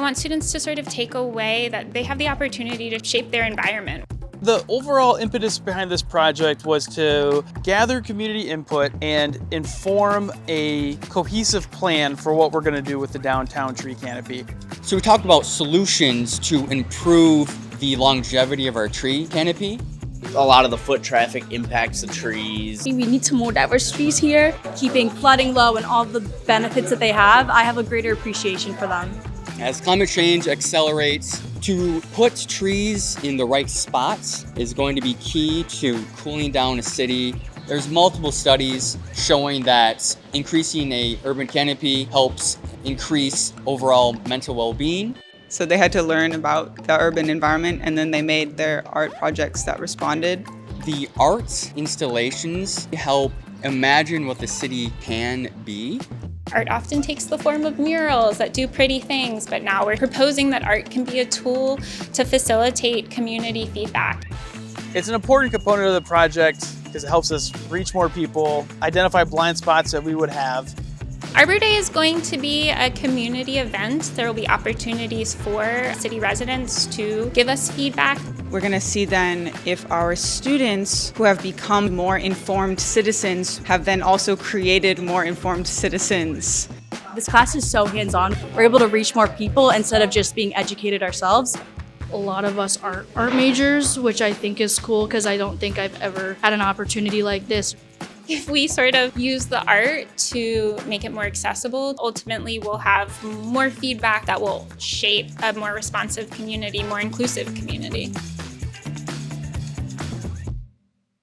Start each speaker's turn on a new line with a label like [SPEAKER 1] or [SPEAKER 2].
[SPEAKER 1] want students to sort of take away that they have the opportunity to shape their environment.
[SPEAKER 2] The overall impetus behind this project was to gather community input and inform a cohesive plan for what we're going to do with the downtown tree canopy.
[SPEAKER 3] So we talked about solutions to improve the longevity of our tree canopy.
[SPEAKER 4] A lot of the foot traffic impacts the trees.
[SPEAKER 5] We need to more diverse trees here, keeping flooding low and all the benefits that they have. I have a greater appreciation for them.
[SPEAKER 3] As climate change accelerates, to put trees in the right spots is going to be key to cooling down a city. There's multiple studies showing that increasing a urban canopy helps increase overall mental well-being.
[SPEAKER 6] So they had to learn about the urban environment, and then they made their art projects that responded.
[SPEAKER 3] The art installations help imagine what the city can be.
[SPEAKER 1] Art often takes the form of murals that do pretty things, but now we're proposing that art can be a tool to facilitate community feedback.
[SPEAKER 2] It's an important component of the project because it helps us reach more people, identify blind spots that we would have.
[SPEAKER 1] Arbor Day is going to be a community event. There will be opportunities for city residents to give us feedback.
[SPEAKER 6] We're going to see then if our students who have become more informed citizens have then also created more informed citizens.
[SPEAKER 5] This class is so hands-on. We're able to reach more people instead of just being educated ourselves.
[SPEAKER 7] A lot of us are art majors, which I think is cool because I don't think I've ever had an opportunity like this.
[SPEAKER 1] If we sort of use the art to make it more accessible, ultimately we'll have more feedback that will shape a more responsive community, more inclusive community.